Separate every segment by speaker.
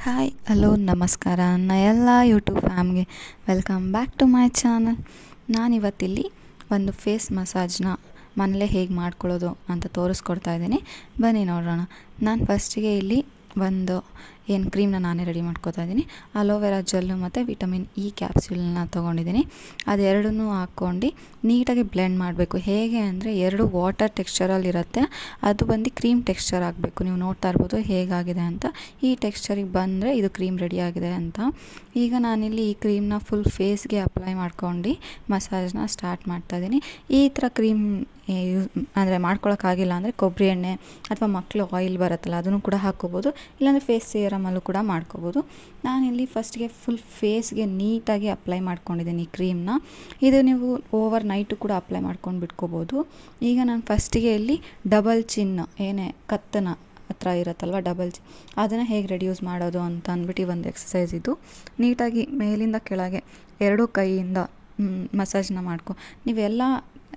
Speaker 1: Hi hello ನಮಸ್ಕಾರ ನನ್ನ ಎಲ್ಲ ಯೂಟ್ಯೂಬ್ ಫ್ಯಾಮ್ಗೆ welcome back to my channel. ನಾನಿವತ್ತಿಲ್ಲಿ ಒಂದು ಫೇಸ್ ಮಸಾಜ್ನ ಮನೇಲೇ ಹೇಗೆ ಮಾಡ್ಕೊಳ್ಳೋದು ಅಂತ ತೋರಿಸ್ಕೊಡ್ತಾ ಇದ್ದೀನಿ. ಬನ್ನಿ ನೋಡೋಣ. ನಾನು ಫಸ್ಟಿಗೆ ಇಲ್ಲಿ ಒಂದು ಕ್ರೀಮ್ನ ನಾನೇ ರೆಡಿ ಮಾಡ್ಕೊತಾ ಇದ್ದೀನಿ. ಅಲೋವೆರಾ ಜೆಲ್ಲು ಮತ್ತು ವಿಟಮಿನ್ ಇ ಕ್ಯಾಪ್ಸ್ಯೂಲ್ನ ತೊಗೊಂಡಿದ್ದೀನಿ. ಅದೆರಡನ್ನೂ ಹಾಕ್ಕೊಂಡು ನೀಟಾಗಿ ಬ್ಲೆಂಡ್ ಮಾಡಬೇಕು. ಹೇಗೆ ಅಂದರೆ ಎರಡು ವಾಟರ್ ಟೆಕ್ಸ್ಚರಲ್ಲಿರುತ್ತೆ, ಅದು ಬಂದು ಕ್ರೀಮ್ ಟೆಕ್ಸ್ಚರ್ ಆಗಬೇಕು. ನೀವು ನೋಡ್ತಾ ಇರ್ಬೋದು ಹೇಗಾಗಿದೆ ಅಂತ. ಈ ಟೆಕ್ಸ್ಚರಿಗೆ ಬಂದರೆ ಇದು ಕ್ರೀಮ್ ರೆಡಿಯಾಗಿದೆ ಅಂತ. ಈಗ ನಾನಿಲ್ಲಿ ಈ ಕ್ರೀಮ್ನ ಫುಲ್ ಫೇಸ್ಗೆ ಅಪ್ಲೈ ಮಾಡ್ಕೊಂಡು ಮಸಾಜ್ನ ಸ್ಟಾರ್ಟ್ ಮಾಡ್ತಾಯಿದ್ದೀನಿ. ಈ ಥರ ಕ್ರೀಮ್ ಅಂದರೆ ಮಾಡ್ಕೊಳಕ್ಕಾಗಿಲ್ಲ ಅಂದರೆ ಕೊಬ್ಬರಿ ಎಣ್ಣೆ ಅಥವಾ ಮಕ್ಕಳು ಆಯಿಲ್ ಬರುತ್ತಲ್ಲ ಅದನ್ನು ಕೂಡ ಹಾಕ್ಕೋಬೋದು, ಇಲ್ಲಾಂದರೆ ಫೇಸ್ ಸೀರಮಲ್ಲೂ ಕೂಡ ಮಾಡ್ಕೋಬೋದು. ನಾನಿಲ್ಲಿ ಫಸ್ಟ್ಗೆ ಫುಲ್ ಫೇಸ್ಗೆ ನೀಟಾಗಿ ಅಪ್ಲೈ ಮಾಡ್ಕೊಂಡಿದ್ದೀನಿ ಈ ಕ್ರೀಮ್ನ. ಇದು ನೀವು ಓವರ್ ನೈಟು ಕೂಡ ಅಪ್ಲೈ ಮಾಡ್ಕೊಂಡು ಬಿಟ್ಕೋಬೋದು. ಈಗ ನಾನು ಫಸ್ಟಿಗೆ ಇಲ್ಲಿ ಡಬಲ್ ಚಿನ್ ಕತ್ತನ ಹತ್ರ ಇರುತ್ತಲ್ವ ಡಬಲ್ ಚಿನ್, ಅದನ್ನು ಹೇಗೆ ರೆಡ್ಯೂಸ್ ಮಾಡೋದು ಅಂತ ಅಂದ್ಬಿಟ್ಟು ಒಂದು ಎಕ್ಸಸೈಸ್ ಇದು. ನೀಟಾಗಿ ಮೇಲಿಂದ ಕೆಳಗೆ ಎರಡೂ ಕೈಯಿಂದ ಮಸಾಜ್ನ ನೀವೆಲ್ಲ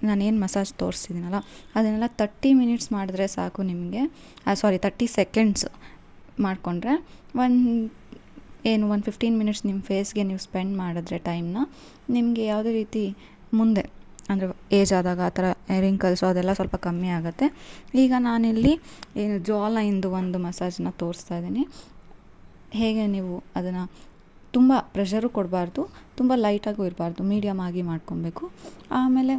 Speaker 1: ನಾನೇನು ಮಸಾಜ್ ತೋರಿಸ್ತಿದ್ದೀನಲ್ಲ ಅದನ್ನೆಲ್ಲ 30 ಮಿನಿಟ್ಸ್ ಮಾಡಿದ್ರೆ ಸಾಕು ನಿಮಗೆ. 30 ಸೆಕೆಂಡ್ಸ್ ಮಾಡಿಕೊಂಡ್ರೆ ಒಂದು 15 ಮಿನಿಟ್ಸ್ ನಿಮ್ಮ ಫೇಸ್ಗೆ ನೀವು ಸ್ಪೆಂಡ್ ಮಾಡಿದ್ರೆ ಟೈಮ್ನ, ನಿಮಗೆ ಯಾವುದೇ ರೀತಿ ಮುಂದೆ ಅಂದರೆ ಏಜ್ ಆದಾಗ ಆ ಥರ ರಿಂಕಲ್ಸು ಅದೆಲ್ಲ ಸ್ವಲ್ಪ ಕಮ್ಮಿ ಆಗುತ್ತೆ. ಈಗ ನಾನಿಲ್ಲಿ ಜಾ ಲೈನ್ದು ಒಂದು ಮಸಾಜ್ನ ತೋರಿಸ್ತಾ ಇದ್ದೀನಿ. ಹೇಗೆ ನೀವು ಅದನ್ನು ತುಂಬ ಪ್ರೆಷರು ಕೊಡಬಾರ್ದು, ತುಂಬ ಲೈಟಾಗೂ ಇರಬಾರ್ದು, ಮೀಡಿಯಮ್ ಆಗಿ ಮಾಡ್ಕೊಬೇಕು. ಆಮೇಲೆ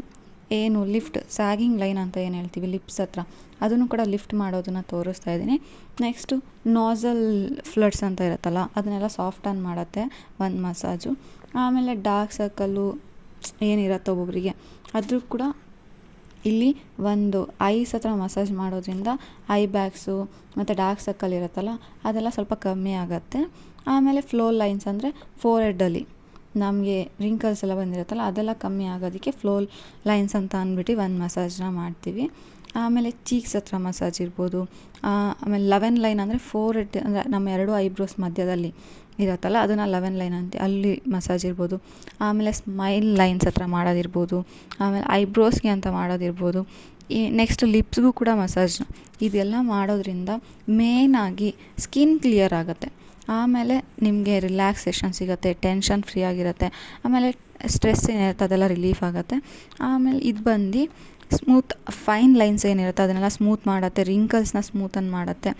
Speaker 1: ಲಿಫ್ಟ್ ಸ್ಯಾಗಿಂಗ್ ಲೈನ್ ಅಂತ ಏನು ಹೇಳ್ತೀವಿ ಲಿಪ್ಸ್ ಹತ್ರ, ಅದನ್ನು ಕೂಡ ಲಿಫ್ಟ್ ಮಾಡೋದನ್ನು ತೋರಿಸ್ತಾ ಇದ್ದೀನಿ. ನೆಕ್ಸ್ಟು ನಾಸಲ್ ಫ್ಲಡ್ಸ್ ಅಂತ ಇರುತ್ತಲ್ಲ ಅದನ್ನೆಲ್ಲ ಸಾಫ್ಟನ್ ಮಾಡುತ್ತೆ ಒಂದು ಮಸಾಜು. ಆಮೇಲೆ ಡಾರ್ಕ್ ಸರ್ಕಲ್ಲು ಏನಿರುತ್ತೆ ಒಬ್ಬೊಬ್ಬರಿಗೆ, ಅದ್ರೂ ಕೂಡ ಇಲ್ಲಿ ಒಂದು ಐಸ್ ಹತ್ರ ಮಸಾಜ್ ಮಾಡೋದ್ರಿಂದ ಐ ಬ್ಯಾಗ್ಸು ಮತ್ತು ಡಾರ್ಕ್ ಸರ್ಕಲ್ ಇರುತ್ತಲ್ಲ ಅದೆಲ್ಲ ಸ್ವಲ್ಪ ಕಮ್ಮಿ ಆಗುತ್ತೆ. ಆಮೇಲೆ ಫ್ಲೋ ಲೈನ್ಸ್ ಅಂದರೆ ಫೋರ್ ಹೆಡ್ಡಲ್ಲಿ ನಮಗೆ ರಿಂಕಲ್ಸ್ ಎಲ್ಲ ಬಂದಿರುತ್ತಲ್ಲ ಅದೆಲ್ಲ ಕಮ್ಮಿ ಆಗೋದಕ್ಕೆ ಫ್ಲೋ ಲೈನ್ಸ್ ಅಂತ ಅಂದ್ಬಿಟ್ಟು ಒಂದು ಮಸಾಜ್ನ ಮಾಡ್ತೀವಿ. ಆಮೇಲೆ ಚೀಕ್ಸ್ ಹತ್ರ ಮಸಾಜ್ ಇರ್ಬೋದು. ಆಮೇಲೆ 11 ಲೈನ್ ಅಂದರೆ ಫೋರ್ ಹೆಡ್ ಅಂದರೆ ನಮ್ಮ ಎರಡು ಐಬ್ರೋಸ್ ಮಧ್ಯದಲ್ಲಿ ಇರುತ್ತಲ್ಲ ಅದನ್ನು 11 ಲೈನ್ ಅಂತ ಅಲ್ಲಿ ಮಸಾಜ್ ಇರ್ಬೋದು. ಆಮೇಲೆ ಸ್ಮೈಲ್ ಲೈನ್ಸ್ ಹತ್ರ ಮಾಡೋದಿರ್ಬೋದು. ಆಮೇಲೆ ಐಬ್ರೋಸ್ಗೆ ಅಂತ ಮಾಡೋದಿರ್ಬೋದು. ನೆಕ್ಸ್ಟ್ ಲಿಪ್ಸ್ಗೂ ಕೂಡ ಮಸಾಜ್. ಇದೆಲ್ಲ ಮಾಡೋದ್ರಿಂದ ಮೇನಾಗಿ ಸ್ಕಿನ್ ಕ್ಲಿಯರ್ ಆಗುತ್ತೆ. ಆಮೇಲೆ ನಿಮಗೆ ರಿಲ್ಯಾಕ್ಸೇಷನ್ ಸಿಗುತ್ತೆ, ಟೆನ್ಷನ್ ಫ್ರೀ ಆಗಿರುತ್ತೆ. ಆಮೇಲೆ ಸ್ಟ್ರೆಸ್ ಏನಿರುತ್ತೆ ಅದೆಲ್ಲ ರಿಲೀಫ್ ಆಗುತ್ತೆ. ಆಮೇಲೆ ಇದು ಬಂದು ಸ್ಮೂತ್ ಫೈನ್ ಲೈನ್ಸ್ ಏನಿರುತ್ತೆ ಅದನ್ನೆಲ್ಲ ಸ್ಮೂತ್ ಮಾಡುತ್ತೆ, ರಿಂಕಲ್ಸ್ನ ಸ್ಮೂತನ್ ಮಾಡುತ್ತೆ.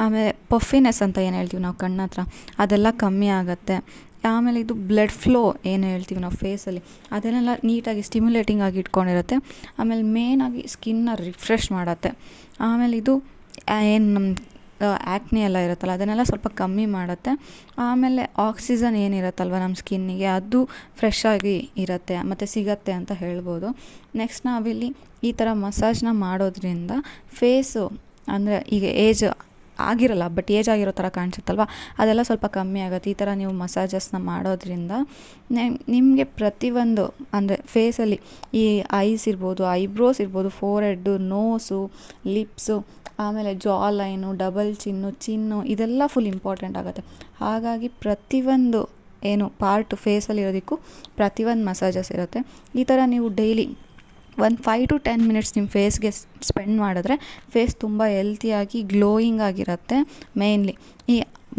Speaker 1: ಆಮೇಲೆ ಪಫಿನೆಸ್ ಅಂತ ಏನು ಹೇಳ್ತೀವಿ ನಾವು ಕಣ್ಣ ಹತ್ರ ಅದೆಲ್ಲ ಕಮ್ಮಿ ಆಗುತ್ತೆ. ಆಮೇಲೆ ಇದು ಬ್ಲಡ್ ಫ್ಲೋ ಏನು ಹೇಳ್ತೀವಿ ನಾವು ಫೇಸಲ್ಲಿ ಅದನ್ನೆಲ್ಲ ನೀಟಾಗಿ ಸ್ಟಿಮ್ಯುಲೇಟಿಂಗ್ ಆಗಿ ಇಟ್ಕೊಂಡಿರುತ್ತೆ. ಆಮೇಲೆ ಮೇನಾಗಿ ಸ್ಕಿನ್ನ ರಿಫ್ರೆಶ್ ಮಾಡುತ್ತೆ. ಆಮೇಲೆ ಇದು ನಮ್ಮ ಆ್ಯಕ್ನಿ ಎಲ್ಲ ಇರುತ್ತಲ್ಲ ಅದನ್ನೆಲ್ಲ ಸ್ವಲ್ಪ ಕಮ್ಮಿ ಮಾಡುತ್ತೆ. ಆಮೇಲೆ ಆಕ್ಸಿಜನ್ ಏನಿರುತ್ತಲ್ವ ನಮ್ಮ ಸ್ಕಿನ್ನಿಗೆ ಅದು ಫ್ರೆಶ್ ಆಗಿ ಇರುತ್ತೆ ಮತ್ತು ಸಿಗತ್ತೆ ಅಂತ ಹೇಳ್ಬೋದು. ನೆಕ್ಸ್ಟ್ ನಾವಿಲ್ಲಿ ಈ ಥರ ಮಸಾಜ್ನ ಮಾಡೋದ್ರಿಂದ ಫೇಸು ಅಂದರೆ ಈಗ ಏಜ್ ಆಗಿರಲ್ಲ ಬಟ್ ಏಜ್ ಆಗಿರೋ ಥರ ಕಾಣಿಸುತ್ತಲ್ವ ಅದೆಲ್ಲ ಸ್ವಲ್ಪ ಕಮ್ಮಿ ಆಗುತ್ತೆ. ಈ ಥರ ನೀವು ಮಸಾಜಸ್ನ ಮಾಡೋದ್ರಿಂದ ನಿಮಗೆ ಪ್ರತಿಯೊಂದು ಅಂದರೆ ಫೇಸಲ್ಲಿ ಈ ಐಸ್ ಇರ್ಬೋದು, ಐಬ್ರೋಸ್ ಇರ್ಬೋದು, ಫೋರ್ ಹೆಡ್ಡು, ನೋಸು, ಲಿಪ್ಸು, ಆಮೇಲೆ ಜಾ ಲೈನು, ಡಬಲ್ ಚಿನ್ನು ಇದೆಲ್ಲ ಫುಲ್ ಇಂಪಾರ್ಟೆಂಟ್ ಆಗುತ್ತೆ. ಹಾಗಾಗಿ ಪ್ರತಿಯೊಂದು ಪಾರ್ಟ್ ಫೇಸಲ್ಲಿ ಇರೋದಕ್ಕೂ ಪ್ರತಿಯೊಂದು ಮಸಾಜಸ್ ಇರುತ್ತೆ. ಈ ಥರ ನೀವು ಡೈಲಿ ಒಂದು 5 to 10 ಮಿನಿಟ್ಸ್ ನಿಮ್ಮ ಫೇಸ್ಗೆ ಸ್ಪೆಂಡ್ ಮಾಡಿದ್ರೆ ಫೇಸ್ ತುಂಬ ಹೆಲ್ತಿಯಾಗಿ ಗ್ಲೋಯಿಂಗ್ ಆಗಿರುತ್ತೆ. ಮೇಯ್ನ್ಲಿ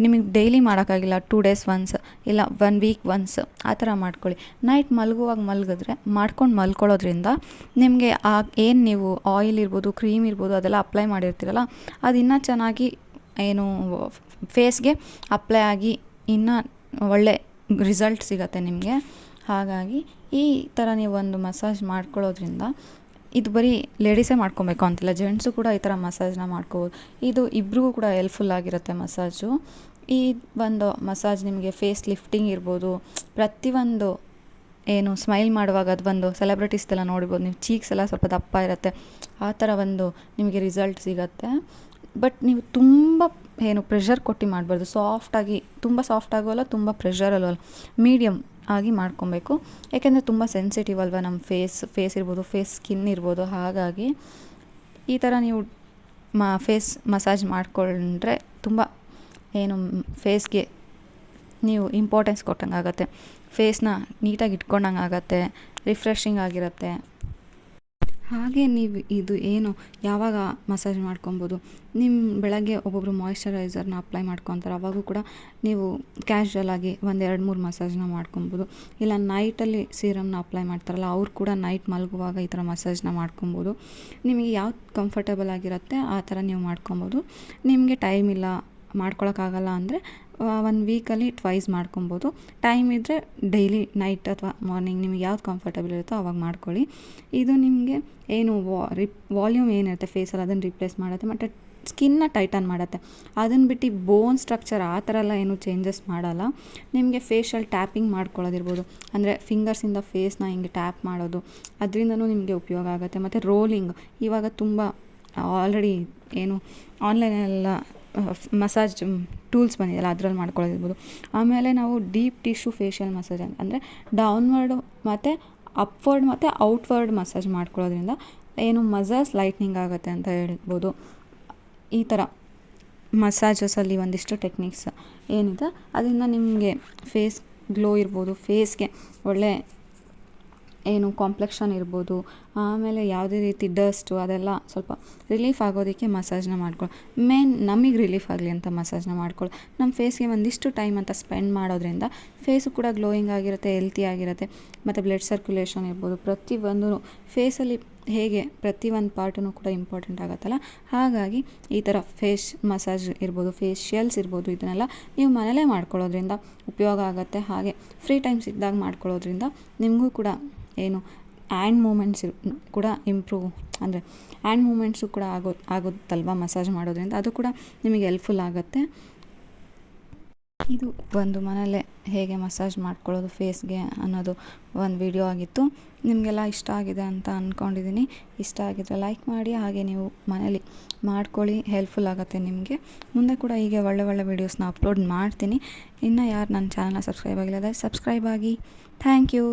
Speaker 1: ನಿಮಗೆ ಡೈಲಿ ಮಾಡೋಕ್ಕಾಗಿಲ್ಲ 2 days ಒನ್ಸ್ ಇಲ್ಲ 1 week ಒನ್ಸ್ ಆ ಥರ ಮಾಡ್ಕೊಳ್ಳಿ. ನೈಟ್ ಮಲಗುವಾಗ ಮಲ್ಕೊಳ್ಳೋದ್ರಿಂದ ನಿಮಗೆ ನೀವು ಆಯಿಲ್ ಇರ್ಬೋದು, ಕ್ರೀಮ್ ಇರ್ಬೋದು ಅದೆಲ್ಲ ಅಪ್ಲೈ ಮಾಡಿರ್ತೀರಲ್ಲ ಅದು ಇನ್ನೂ ಚೆನ್ನಾಗಿ ಫೇಸ್ಗೆ ಅಪ್ಲೈ ಆಗಿ ಇನ್ನೂ ಒಳ್ಳೆ ರಿಸಲ್ಟ್ ಸಿಗುತ್ತೆ ನಿಮಗೆ. ಹಾಗಾಗಿ ಈ ಥರ ನೀವು ಒಂದು ಮಸಾಜ್ ಮಾಡ್ಕೊಳ್ಳೋದ್ರಿಂದ ಇದು ಬರೀ ಲೇಡೀಸೇ ಮಾಡ್ಕೊಬೇಕು ಅಂತಿಲ್ಲ, ಜೆಂಟ್ಸು ಕೂಡ ಈ ಥರ ಮಸಾಜ್ನ ಮಾಡ್ಕೋಬೋದು. ಇದು ಇಬ್ರಿಗೂ ಕೂಡ ಹೆಲ್ಪ್ಫುಲ್ ಆಗಿರುತ್ತೆ ಮಸಾಜು. ಈ ಒಂದು ಮಸಾಜ್ ನಿಮಗೆ ಫೇಸ್ ಲಿಫ್ಟಿಂಗ್ ಇರ್ಬೋದು, ಪ್ರತಿಯೊಂದು ಸ್ಮೈಲ್ ಮಾಡುವಾಗ ಅದು ಒಂದು ಸೆಲೆಬ್ರಿಟೀಸ್ದೆಲ್ಲ ನೋಡಿರ್ಬೋದು ನೀವು, ಚೀಕ್ಸ್ ಎಲ್ಲ ಸ್ವಲ್ಪ ದಪ್ಪ ಇರುತ್ತೆ, ಆ ಥರ ಒಂದು ನಿಮಗೆ ರಿಸಲ್ಟ್ ಸಿಗುತ್ತೆ. ಬಟ್ ನೀವು ತುಂಬ ಪ್ರೆಷರ್ ಕೊಟ್ಟು ಮಾಡಬಾರ್ದು. ಸಾಫ್ಟಾಗಿ, ತುಂಬ ಸಾಫ್ಟ್ ಆಗೋಲ್ಲ, ತುಂಬ ಪ್ರೆಷರ್ ಅಲ್ವಲ್ಲ, ಮೀಡಿಯಮ್ ಆಗಿ ಮಾಡ್ಕೊಬೇಕು. ಯಾಕೆಂದರೆ ತುಂಬ ಸೆನ್ಸಿಟಿವ್ ಅಲ್ವಾ ನಮ್ಮ ಫೇಸ್ ಇರ್ಬೋದು, ಫೇಸ್ ಸ್ಕಿನ್ ಇರ್ಬೋದು. ಹಾಗಾಗಿ ಈ ಥರ ನೀವು ಫೇಸ್ ಮಸಾಜ್ ಮಾಡಿಕೊಂಡ್ರೆ ತುಂಬ ಫೇಸ್ಗೆ ನೀವು ಇಂಪಾರ್ಟೆನ್ಸ್ ಕೊಟ್ಟಂಗೆ ಆಗುತ್ತೆ, ಫೇಸ್ನ ನೀಟಾಗಿ ಇಟ್ಕೊಂಡಂಗೆ ಆಗುತ್ತೆ, ರಿಫ್ರೆಶಿಂಗ್ ಆಗಿರುತ್ತೆ. ಹಾಗೆ ನೀವು ಇದು ಏನು ಯಾವಾಗ ಮಸಾಜ್ ಮಾಡ್ಕೊಬೋದು, ನಿಮ್ಮ ಬೆಳಗ್ಗೆ ಒಬ್ಬೊಬ್ಬರು ಮಾಯಿಶ್ಚರೈಸರ್ನ ಅಪ್ಲೈ ಮಾಡ್ಕೊತಾರೆ, ಅವಾಗೂ ಕೂಡ ನೀವು ಕ್ಯಾಶುವಲ್ ಆಗಿ ಒಂದು 2-3 ಮಸಾಜ್ನ ಮಾಡ್ಕೊಬೋದು. ಇಲ್ಲ ನೈಟಲ್ಲಿ ಸೀರಮ್ನ ಅಪ್ಲೈ ಮಾಡ್ತಾರಲ್ಲ, ಅವ್ರು ಕೂಡ ನೈಟ್ ಮಲಗುವಾಗ ಈ ಥರ ಮಸಾಜ್ನ ಮಾಡ್ಕೊಬೋದು. ನಿಮಗೆ ಯಾವ್ದು ಕಂಫರ್ಟಬಲ್ ಆಗಿರುತ್ತೆ ಆ ಥರ ನೀವು ಮಾಡ್ಕೊಬೋದು. ನಿಮಗೆ ಟೈಮ್ ಇಲ್ಲ, ಮಾಡ್ಕೊಳಕ್ಕಾಗಲ್ಲ ಅಂದರೆ 1 ವೀಕಲ್ಲಿ ಟ್ವೈಸ್ ಮಾಡ್ಕೊಬೋದು. ಟೈಮ್ ಇದ್ದರೆ ಡೈಲಿ ನೈಟ್ ಅಥವಾ ಮಾರ್ನಿಂಗ್ ನಿಮಗೆ ಯಾವ್ದು ಕಂಫರ್ಟಬಲ್ ಇರುತ್ತೋ ಅವಾಗ ಮಾಡ್ಕೊಳ್ಳಿ. ಇದು ನಿಮಗೆ ಏನು ವಾಲ್ಯೂಮ್ ಏನಿರುತ್ತೆ ಫೇಸಲ್ಲಿ ಅದನ್ನು ರಿಪ್ಲೇಸ್ ಮಾಡುತ್ತೆ, ಮತ್ತು ಸ್ಕಿನ್ನ ಟೈಟನ್ ಮಾಡುತ್ತೆ. ಅದನ್ನು ಬಿಟ್ಟು ಬೋನ್ ಸ್ಟ್ರಕ್ಚರ್ ಆ ಥರ ಎಲ್ಲ ಏನೂ ಚೇಂಜಸ್ ಮಾಡಲ್ಲ. ನಿಮಗೆ ಫೇಶಿಯಲ್ ಟ್ಯಾಪಿಂಗ್ ಮಾಡ್ಕೊಳ್ಳೋದಿರ್ಬೋದು, ಅಂದರೆ ಫಿಂಗರ್ಸಿಂದ ಫೇಸ್ನ ಹಿಂಗೆ ಟ್ಯಾಪ್ ಮಾಡೋದು, ಅದರಿಂದನೂ ನಿಮಗೆ ಉಪಯೋಗ ಆಗುತ್ತೆ. ಮತ್ತು ರೋಲಿಂಗ್ ಇವಾಗ ತುಂಬ ಆಲ್ರೆಡಿ ಏನು ಆನ್ಲೈನೆಲ್ಲ ಮಸಾಜ್ ಟೂಲ್ಸ್ ಬಂದಿದೆಯಲ್ಲ, ಅದರಲ್ಲಿ ಮಾಡ್ಕೊಳ್ಳೋದಿರ್ಬೋದು. ಆಮೇಲೆ ನಾವು ಡೀಪ್ ಟಿಶ್ಯೂ ಫೇಶಿಯಲ್ ಮಸಾಜ್ ಅಂದರೆ ಡೌನ್ವರ್ಡು ಮತ್ತು ಅಪ್ವರ್ಡ್ ಮತ್ತು ಔಟ್ವರ್ಡ್ ಮಸಾಜ್ ಮಾಡ್ಕೊಳ್ಳೋದ್ರಿಂದ ಏನು ಮಸಲ್ಸ್ ಲೈಟ್ನಿಂಗ್ ಆಗುತ್ತೆ ಅಂತ ಹೇಳ್ಬೋದು. ಈ ಥರ ಮಸಾಜಸಲ್ಲಿ ಒಂದಿಷ್ಟು ಟೆಕ್ನಿಕ್ಸ್ ಏನಿದೆ ಅದರಿಂದ ನಿಮಗೆ ಫೇಸ್ ಗ್ಲೋ ಇರ್ಬೋದು, ಫೇಸ್ಗೆ ಒಳ್ಳೆ ಏನು ಕಾಂಪ್ಲೆಕ್ಷನ್ ಇರ್ಬೋದು, ಆಮೇಲೆ ಯಾವುದೇ ರೀತಿ ಡಸ್ಟು ಅದೆಲ್ಲ ಸ್ವಲ್ಪ ರಿಲೀಫ್ ಆಗೋದಕ್ಕೆ ಮಸಾಜ್ನ ಮಾಡ್ಕೊಳ್ಳಿ. ಮೇನ್ ನಮಗೆ ರಿಲೀಫ್ ಆಗಲಿ ಅಂತ ಮಸಾಜ್ನ ಮಾಡ್ಕೊಳ್ಳಿ. ನಮ್ಮ ಫೇಸ್ಗೆ ಒಂದಿಷ್ಟು ಟೈಮ್ ಅಂತ ಸ್ಪೆಂಡ್ ಮಾಡೋದ್ರಿಂದ ಫೇಸು ಕೂಡ ಗ್ಲೋಯಿಂಗ್ ಆಗಿರುತ್ತೆ, ಹೆಲ್ತಿ ಆಗಿರುತ್ತೆ. ಮತ್ತು ಬ್ಲಡ್ ಸರ್ಕ್ಯುಲೇಷನ್ ಇರ್ಬೋದು, ಪ್ರತಿಯೊಂದು ಫೇಸಲ್ಲಿ ಹೇಗೆ ಪ್ರತಿಯೊಂದು ಪಾರ್ಟೂ ಕೂಡ ಇಂಪಾರ್ಟೆಂಟ್ ಆಗುತ್ತಲ್ಲ, ಹಾಗಾಗಿ ಈ ಥರ ಫೇಸ್ ಮಸಾಜ್ ಇರ್ಬೋದು, ಫೇಶಿಯಲ್ಸ್ ಇರ್ಬೋದು, ಇದನ್ನೆಲ್ಲ ನೀವು ಮನೇಲೇ ಮಾಡ್ಕೊಳ್ಳೋದ್ರಿಂದ ಉಪಯೋಗ ಆಗುತ್ತೆ. ಹಾಗೆ ಫ್ರೀ ಟೈಮ್ ಸಿಕ್ಕಿದಾಗ ಮಾಡ್ಕೊಳ್ಳೋದ್ರಿಂದ ನಿಮಗೂ ಕೂಡ ಏನು ಹ್ಯಾಂಡ್ ಮೂಮೆಂಟ್ಸ್ ಕೂಡ ಇಂಪ್ರೂವ್, ಅಂದರೆ ಹ್ಯಾಂಡ್ ಮೂಮೆಂಟ್ಸು ಕೂಡ ಆಗುತ್ತಲ್ವ ಮಸಾಜ್ ಮಾಡೋದ್ರಿಂದ, ಅದು ಕೂಡ ನಿಮಗೆ ಹೆಲ್ಪ್ಫುಲ್ ಆಗುತ್ತೆ. ಇದು ಒಂದು ಮನೇಲೆ ಹೇಗೆ ಮಸಾಜ್ ಮಾಡ್ಕೊಳ್ಳೋದು ಫೇಸ್ಗೆ ಅನ್ನೋದು ಒಂದು ವಿಡಿಯೋ ಆಗಿತ್ತು. ನಿಮಗೆಲ್ಲ ಇಷ್ಟ ಆಗಿದೆ ಅಂತ ಅಂದ್ಕೊಂಡಿದ್ದೀನಿ. ಇಷ್ಟ ಆಗಿದ್ರೆ ಲೈಕ್ ಮಾಡಿ, ಹಾಗೆ ನೀವು ಮನೇಲಿ ಮಾಡ್ಕೊಳ್ಳಿ, ಹೆಲ್ಪ್ಫುಲ್ ಆಗುತ್ತೆ ನಿಮಗೆ. ಮುಂದೆ ಕೂಡ ಹೀಗೆ ಒಳ್ಳೆ ವೀಡಿಯೋಸ್ನ ಅಪ್ಲೋಡ್ ಮಾಡ್ತೀನಿ. ಇನ್ನು ಯಾರು ನನ್ನ ಚಾನಲ್ನ ಸಬ್ಸ್ಕ್ರೈಬ್ ಆಗಿಲ್ಲ ಸಬ್ಸ್ಕ್ರೈಬ್ ಆಗಿ. Thank you.